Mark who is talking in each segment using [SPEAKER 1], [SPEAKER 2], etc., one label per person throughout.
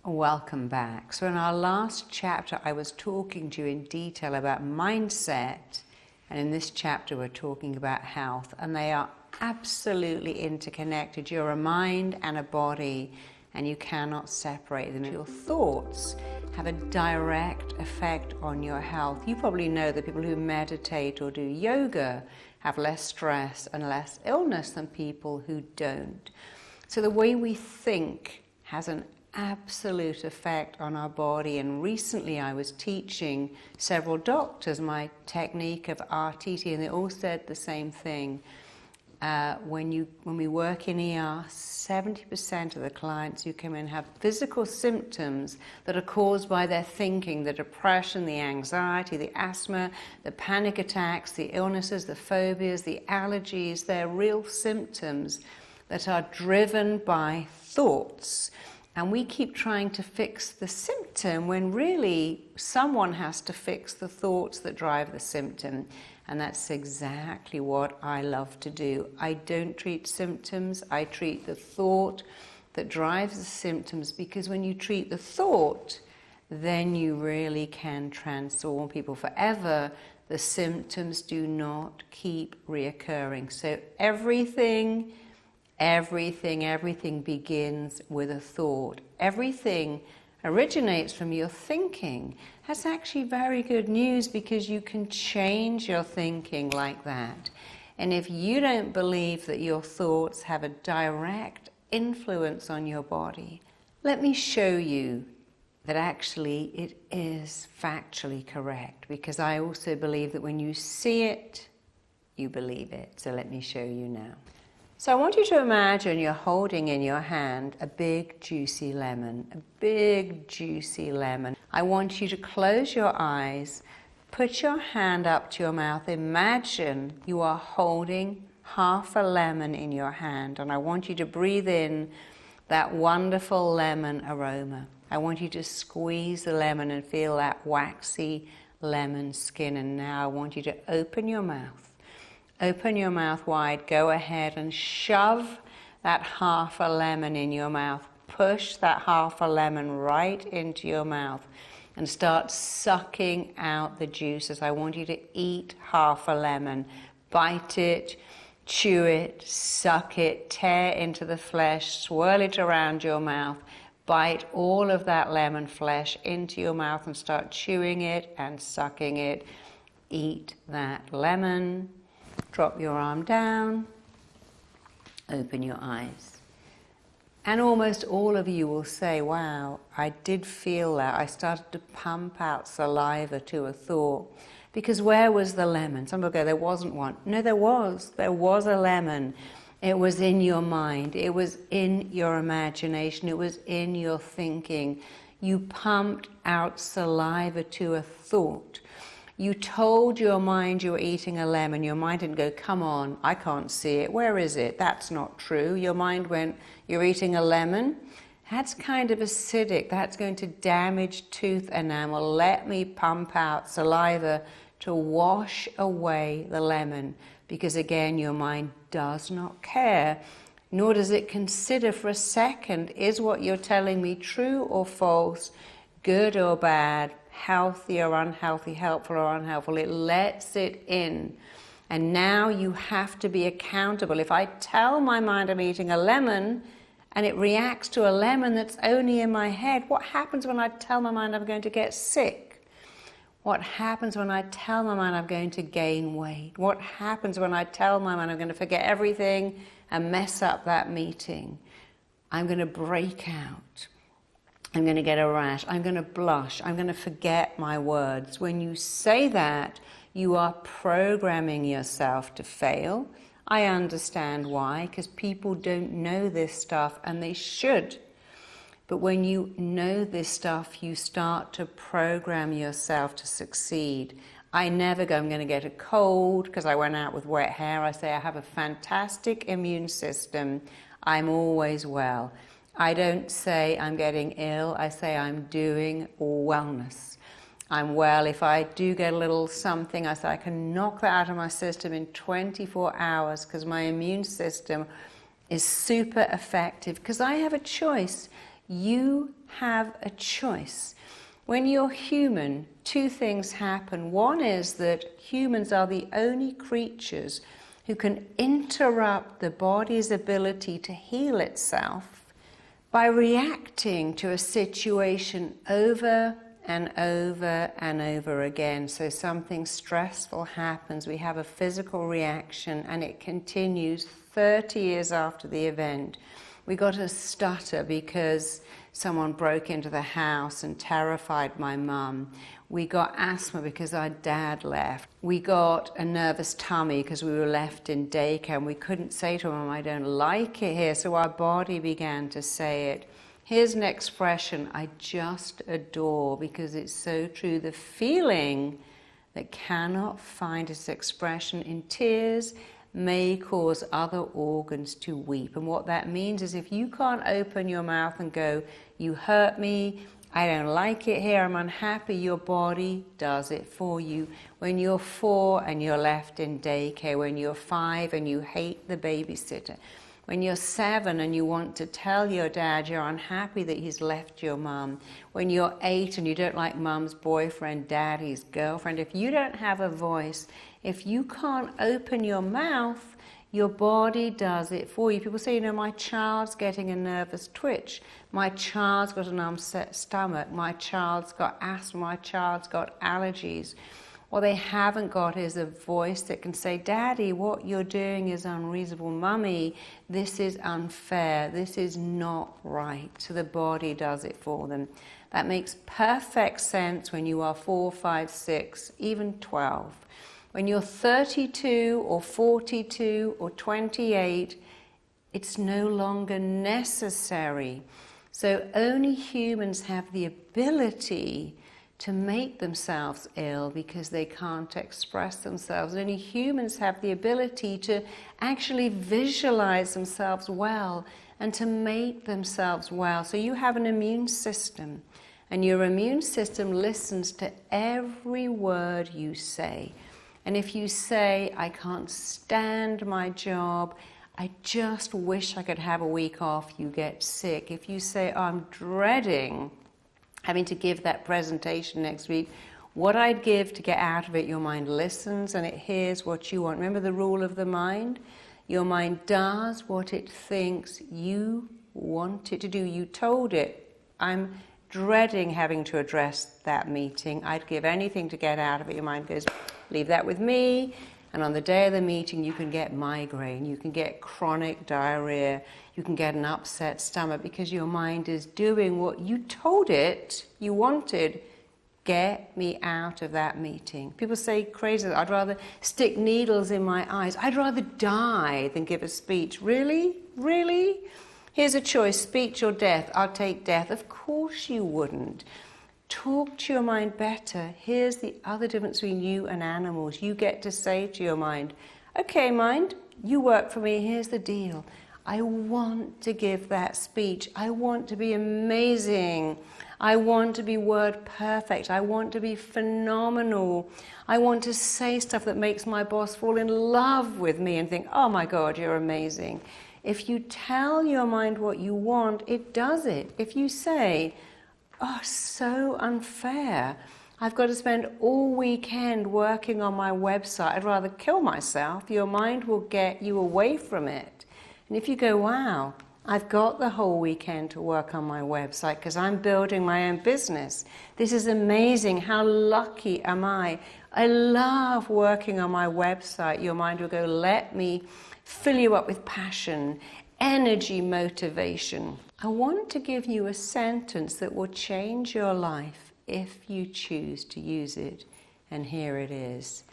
[SPEAKER 1] Welcome back. So in our last chapter, I was talking to you in detail about mindset, and in this chapter, we're talking about health, and they are absolutely interconnected. You're a mind and a body, and you cannot separate them. Your thoughts have a direct effect on your health. You probably know that people who meditate or do yoga have less stress and less illness than people who don't. So the way we think has an absolute effect on our body. And recently I was teaching several doctors my technique of RTT, and they all said the same thing. When we work in ER, 70% of the clients who come in have physical symptoms that are caused by their thinking, the depression, the anxiety, the asthma, the panic attacks, the illnesses, the phobias, the allergies. They're real symptoms that are driven by thoughts. And we keep trying to fix the symptom when really someone has to fix the thoughts that drive the symptom. And that's exactly what I love to do. I don't treat symptoms, I treat the thought that drives the symptoms, because when you treat the thought, then you really can transform people forever. The symptoms do not keep reoccurring. So everything begins with a thought. Everything originates from your thinking. That's actually very good news, because you can change your thinking like that. And if you don't believe that your thoughts have a direct influence on your body, let me show you that actually it is factually correct, because I also believe that when you see it, you believe it. So let me show you now. So I want you to imagine you're holding in your hand a big juicy lemon, a big juicy lemon. I want you to close your eyes, put your hand up to your mouth, imagine you are holding half a lemon in your hand, and I want you to breathe in that wonderful lemon aroma. I want you to squeeze the lemon and feel that waxy lemon skin, and now I want you to open your mouth. Open your mouth wide, go ahead and shove that half a lemon in your mouth. Push that half a lemon right into your mouth and start sucking out the juices. I want you to eat half a lemon. Bite it, chew it, suck it, tear into the flesh, swirl it around your mouth. Bite all of that lemon flesh into your mouth and start chewing it and sucking it. Eat that lemon. Drop your arm down, open your eyes. And almost all of you will say, wow, I did feel that. I started to pump out saliva to a thought. Because where was the lemon? Some people go, there wasn't one. No, there was. There was a lemon. It was in your mind. It was in your imagination. It was in your thinking. You pumped out saliva to a thought. You told your mind you were eating a lemon. Your mind didn't go, come on, I can't see it. Where is it? That's not true. Your mind went, you're eating a lemon? That's kind of acidic. That's going to damage tooth enamel. Let me pump out saliva to wash away the lemon. Because again, your mind does not care, nor does it consider for a second, is what you're telling me true or false, good or bad, healthy or unhealthy, helpful or unhelpful. It lets it in. And now you have to be accountable. If I tell my mind I'm eating a lemon and it reacts to a lemon that's only in my head, what happens when I tell my mind I'm going to get sick? What happens when I tell my mind I'm going to gain weight? What happens when I tell my mind I'm going to forget everything and mess up that meeting? I'm going to break out. I'm going to get a rash, I'm going to blush, I'm going to forget my words. When you say that, you are programming yourself to fail. I understand why, because people don't know this stuff, and they should. But when you know this stuff, you start to program yourself to succeed. I never go, I'm going to get a cold because I went out with wet hair. I say, I have a fantastic immune system. I'm always well. I don't say I'm getting ill, I say I'm doing wellness. I'm well. If I do get a little something, I say I can knock that out of my system in 24 hours because my immune system is super effective. Because I have a choice. You have a choice. When you're human, two things happen. One is that humans are the only creatures who can interrupt the body's ability to heal itself by reacting to a situation over and over and over again. So something stressful happens, we have a physical reaction, and it continues 30 years after the event. We got a stutter because someone broke into the house and terrified my mum. We got asthma because our dad left. We got a nervous tummy because we were left in daycare and we couldn't say to Mum, I don't like it here. So our body began to say it. Here's an expression I just adore because it's so true. The feeling that cannot find its expression in tears may cause other organs to weep. And what that means is if you can't open your mouth and go, you hurt me, I don't like it here, I'm unhappy, your body does it for you. When you're 4 and you're left in daycare, when you're 5 and you hate the babysitter, when you're 7 and you want to tell your dad you're unhappy that he's left your mum, when you're 8 and you don't like mum's boyfriend, daddy's girlfriend, if you don't have a voice, if you can't open your mouth, your body does it for you. People say, you know, my child's getting a nervous twitch. My child's got an upset stomach. My child's got asthma. My child's got allergies. What they haven't got is a voice that can say, Daddy, what you're doing is unreasonable. Mummy, this is unfair. This is not right. So the body does it for them. That makes perfect sense when you are 4, 5, 6, even 12. When you're 32 or 42 or 28, it's no longer necessary. So only humans have the ability to make themselves ill because they can't express themselves. Only humans have the ability to actually visualize themselves well and to make themselves well. So you have an immune system, and your immune system listens to every word you say. And if you say, I can't stand my job, I just wish I could have a week off, you get sick. If you say, oh, I'm dreading having to give that presentation next week, what I'd give to get out of it, your mind listens and it hears what you want. Remember the rule of the mind? Your mind does what it thinks you want it to do. You told it, I'm dreading having to address that meeting. I'd give anything to get out of it. Your mind goes, leave that with me. And on the day of the meeting, you can get migraine, you can get chronic diarrhea, you can get an upset stomach because your mind is doing what you told it you wanted. Get me out of that meeting. People say crazy, I'd rather stick needles in my eyes. I'd rather die than give a speech. Really? Really? Here's a choice, speech or death. I'll take death. Of course you wouldn't. Talk to your mind better. Here's the other difference between you and animals. You get to say to your mind, okay, mind, you work for me. Here's the deal. I want to give that speech. I want to be amazing. I want to be word perfect. I want to be phenomenal. I want to say stuff that makes my boss fall in love with me and think, oh my God, you're amazing. If you tell your mind what you want, it does it. If you say, oh, so unfair. I've got to spend all weekend working on my website. I'd rather kill myself. Your mind will get you away from it. And if you go, wow, I've got the whole weekend to work on my website because I'm building my own business. This is amazing. How lucky am I? I love working on my website. Your mind will go, let me fill you up with passion, energy, motivation. I want to give you a sentence that will change your life if you choose to use it. And here it is.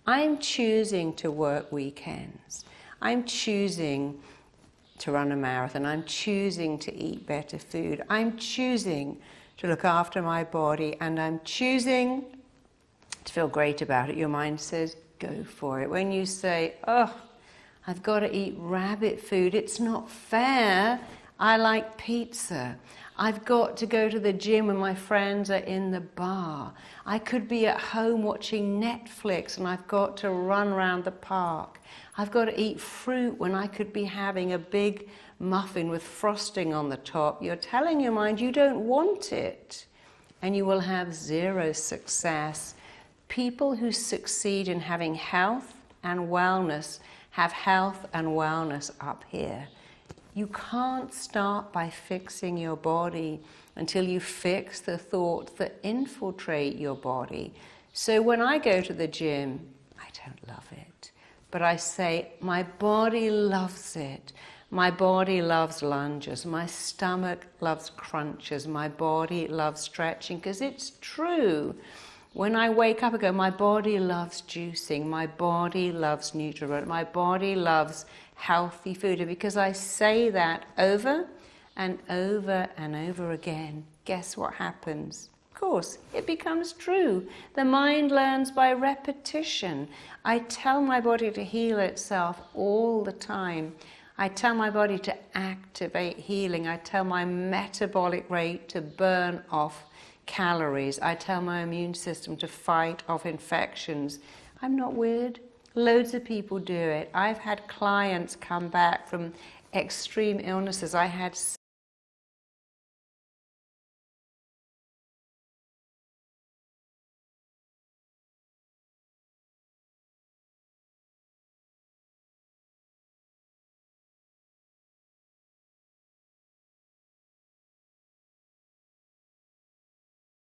[SPEAKER 1] I'm choosing to work weekends. I'm choosing to run a marathon. I'm choosing to eat better food. I'm choosing to look after my body. And I'm choosing to feel great about it. Your mind says, go for it. When you say, oh, I've got to eat rabbit food, it's not fair. I like pizza. I've got to go to the gym when my friends are in the bar. I could be at home watching Netflix and I've got to run around the park. I've got to eat fruit when I could be having a big muffin with frosting on the top. You're telling your mind you don't want it, and you will have zero success. People who succeed in having health and wellness have health and wellness up here. You can't start by fixing your body until you fix the thoughts that infiltrate your body. So when I go to the gym, I don't love it, but I say, my body loves it. My body loves lunges. My stomach loves crunches. My body loves stretching, because it's true. When I wake up, I go, my body loves juicing. My body loves Nutrient. My body loves healthy food. And because I say that over and over and over again, guess what happens? Of course, it becomes true. The mind learns by repetition. I tell my body to heal itself all the time. I tell my body to activate healing. I tell my metabolic rate to burn off calories. I tell my immune system to fight off infections. I'm not weird. Loads of people do it. I've had clients come back from extreme illnesses. I had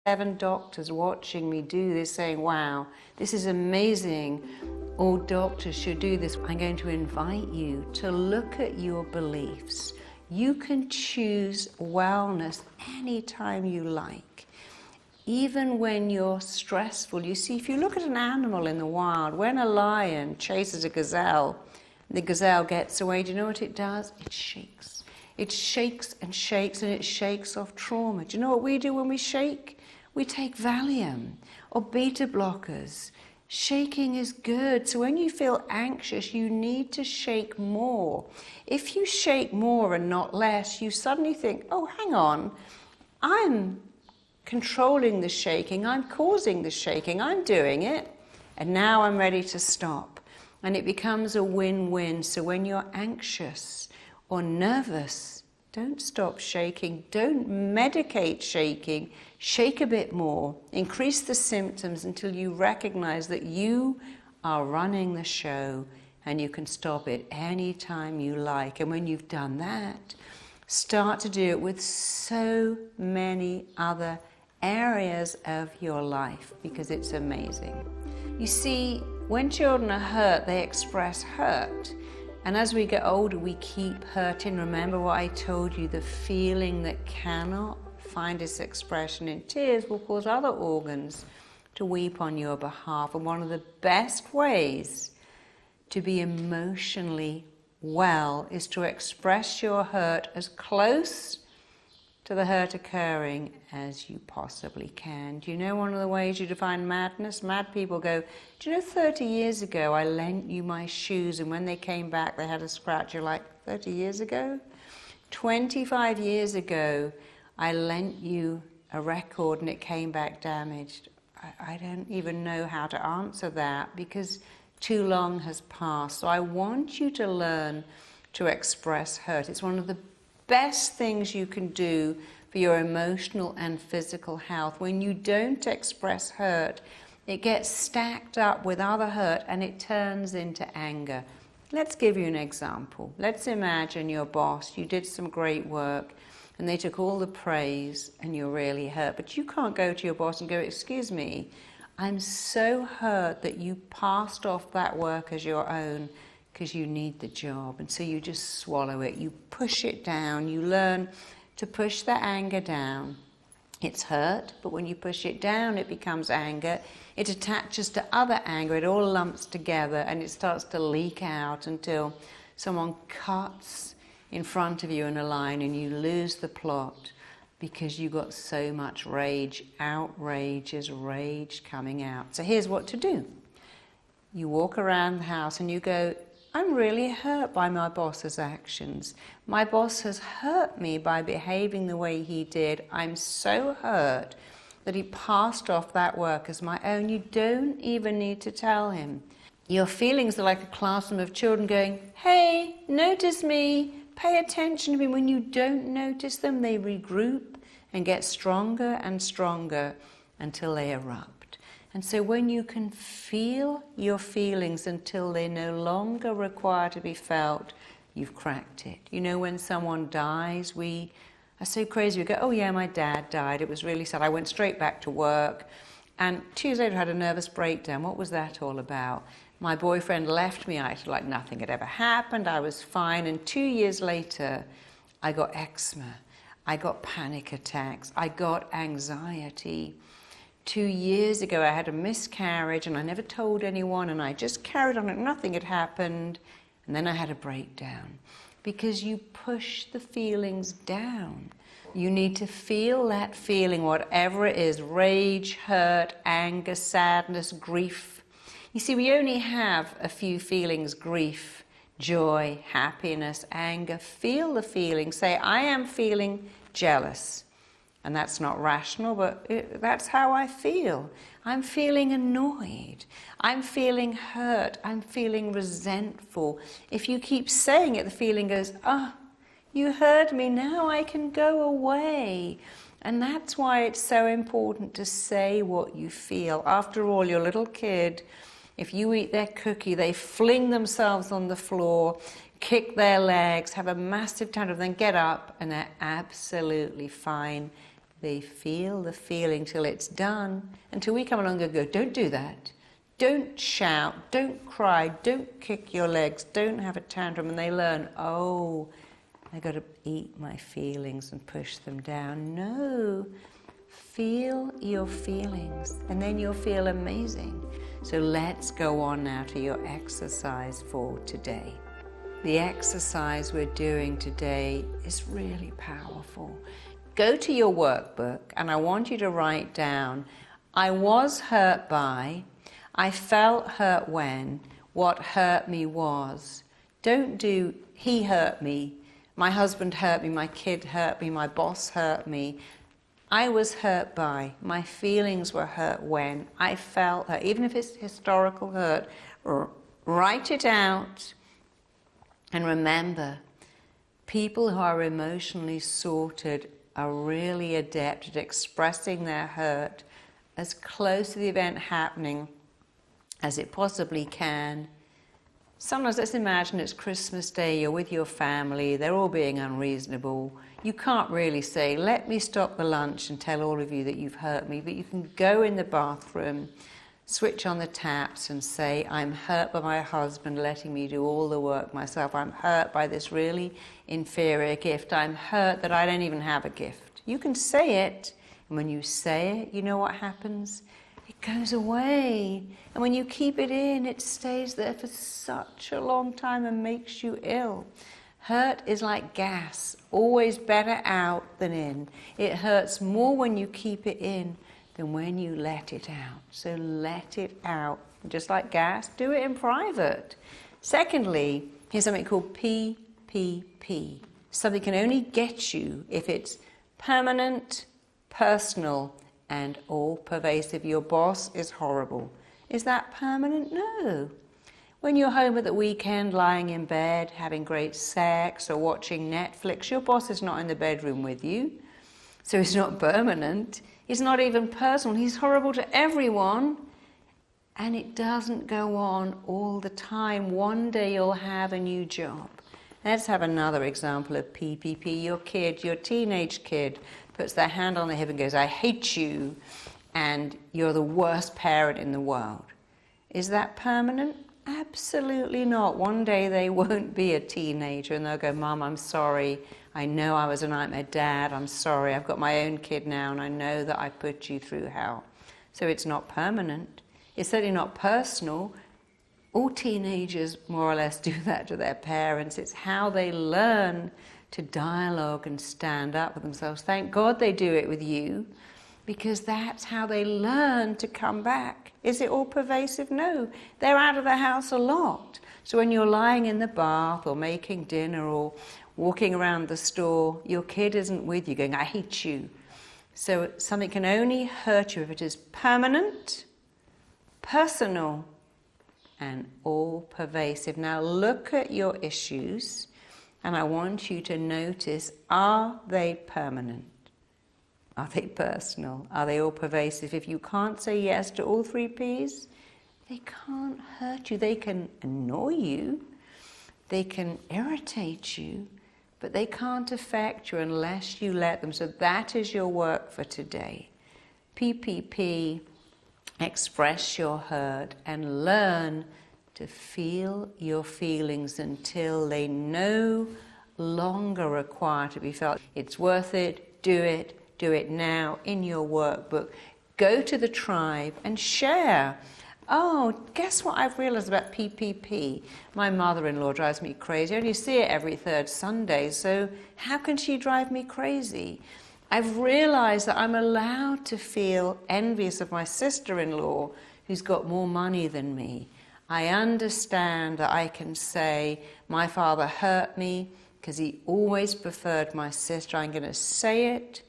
[SPEAKER 1] 7 doctors watching me do this, saying, wow, this is amazing. All doctors should do this. I'm going to invite you to look at your beliefs. You can choose wellness anytime you like. Even when you're stressful. You see, if you look at an animal in the wild, when a lion chases a gazelle, the gazelle gets away, do you know what it does? It shakes. It shakes and shakes, and it shakes off trauma. Do you know what we do when we shake? We take Valium or beta blockers. Shaking is good. So when you feel anxious, you need to shake more. If you shake more and not less, you suddenly think, oh, hang on, I'm controlling the shaking, I'm causing the shaking, I'm doing it, and now I'm ready to stop. And it becomes a win-win. So when you're anxious or nervous, don't stop shaking, don't medicate shaking, shake a bit more, increase the symptoms until you recognize that you are running the show and you can stop it anytime you like. And when you've done that, start to do it with so many other areas of your life, because it's amazing. You see, when children are hurt, they express hurt. And as we get older, we keep hurting. Remember what I told you, the feeling that cannot find its expression in tears will cause other organs to weep on your behalf. And one of the best ways to be emotionally well is to express your hurt as close to the hurt occurring as you possibly can. Do you know one of the ways you define madness? Mad people go, do you know 30 years ago I lent you my shoes and when they came back they had a scratch? You're like, 30 years ago? 25 years ago I lent you a record and it came back damaged. I don't even know how to answer that because too long has passed. So I want you to learn to express hurt. It's one of the best things you can do for your emotional and physical health. When you don't express hurt, it gets stacked up with other hurt and it turns into anger. Let's give you an example. Let's imagine your boss, you did some great work and they took all the praise and you're really hurt. But you can't go to your boss and go, excuse me, I'm so hurt that you passed off that work as your own because you need the job. And so you just swallow it. You push it down. You learn to push the anger down. It's hurt, but when you push it down, it becomes anger. It attaches to other anger. It all lumps together and it starts to leak out until someone cuts in front of you in a line and you lose the plot because you got so much rage. Outrage is rage coming out. So here's what to do. You walk around the house and you go, I'm really hurt by my boss's actions. My boss has hurt me by behaving the way he did. I'm so hurt that he passed off that work as my own. You don't even need to tell him. Your feelings are like a classroom of children going, hey, notice me, pay attention to me. When you don't notice them, they regroup and get stronger and stronger until they erupt. And so when you can feel your feelings until they no longer require to be felt, you've cracked it. You know, when someone dies, we are so crazy. We go, oh yeah, my dad died. It was really sad. I went straight back to work. And 2 years later, I had a nervous breakdown. What was that all about? My boyfriend left me. I acted like nothing had ever happened. I was fine. And 2 years later, I got eczema. I got panic attacks. I got anxiety. 2 years ago, I had a miscarriage and I never told anyone, and I just carried on like nothing had happened. And then I had a breakdown because you push the feelings down. You need to feel that feeling, whatever it is, rage, hurt, anger, sadness, grief. You see, we only have a few feelings: grief, joy, happiness, anger. Feel the feeling. Say, I am feeling jealous. And that's not rational, but that's how I feel. I'm feeling annoyed. I'm feeling hurt. I'm feeling resentful. If you keep saying it, the feeling goes, ah, you heard me, now I can go away. And that's why it's so important to say what you feel. After all, your little kid, if you eat their cookie, they fling themselves on the floor, kick their legs, have a massive tantrum, then get up, and they're absolutely fine. They feel the feeling till it's done, until we come along and go, don't do that. Don't shout, don't cry, don't kick your legs, don't have a tantrum. And they learn, oh, I got to eat my feelings and push them down. No, feel your feelings, and then you'll feel amazing. So let's go on now to your exercise for today. The exercise we're doing today is really powerful. Go to your workbook and I want you to write down, I was hurt by, I felt hurt when, what hurt me was. Don't do, he hurt me, my husband hurt me, my kid hurt me, my boss hurt me. I was hurt by, my feelings were hurt when, I felt hurt. Even if it's historical hurt, write it out and remember, people who are emotionally sorted are really adept at expressing their hurt as close to the event happening as it possibly can. Sometimes let's imagine it's Christmas Day, you're with your family, they're all being unreasonable. You can't really say, let me stop the lunch and tell all of you that you've hurt me, but you can go in the bathroom, switch on the taps and say, I'm hurt by my husband letting me do all the work myself. I'm hurt by this really inferior gift. I'm hurt that I don't even have a gift. You can say it, and when you say it, you know what happens? It goes away. And when you keep it in, it stays there for such a long time and makes you ill. Hurt is like gas, always better out than in. It hurts more when you keep it in than when you let it out. So let it out. Just like gas, do it in private. Secondly, here's something called PPP. Something can only get you if it's permanent, personal, and all-pervasive. Your boss is horrible. Is that permanent? No. When you're home at the weekend, lying in bed, having great sex, or watching Netflix, your boss is not in the bedroom with you. So it's not permanent. It's not even personal. He's horrible to everyone. And it doesn't go on all the time. One day you'll have a new job. Let's have another example of PPP. Your kid, your teenage kid, puts their hand on their hip and goes, I hate you, and you're the worst parent in the world. Is that permanent? Absolutely not. One day they won't be a teenager and they'll go, Mom, I'm sorry. I know I was a nightmare. Dad, I'm sorry. I've got my own kid now and I know that I put you through hell. So it's not permanent. It's certainly not personal. All teenagers more or less do that to their parents. It's how they learn to dialogue and stand up for themselves. Thank God they do it with you. because that's how they learn to come back. Is it all pervasive? No. They're out of the house a lot. So when you're lying in the bath or making dinner or walking around the store, your kid isn't with you going, I hate you. So something can only hurt you if it is permanent, personal, and all pervasive. Now look at your issues, and I want you to notice, are they permanent? Are they personal? Are they all pervasive? If you can't say yes to all 3 Ps, they can't hurt you. They can annoy you, they can irritate you, but they can't affect you unless you let them. So that is your work for today. PPP, express your hurt and learn to feel your feelings until they no longer require to be felt. It's worth it, do it now in your workbook. Go to the tribe and share. Oh, guess what I've realized about PPP? My mother-in-law drives me crazy. I only see it every 3rd Sunday, so how can she drive me crazy? I've realized that I'm allowed to feel envious of my sister-in-law who's got more money than me. I understand that I can say, my father hurt me because he always preferred my sister. I'm going to say it,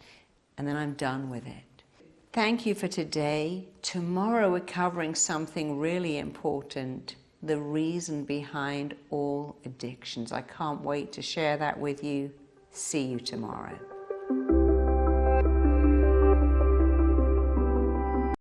[SPEAKER 1] and then I'm done with it. Thank you for today. Tomorrow we're covering something really important, the reason behind all addictions. I can't wait to share that with you. See you tomorrow.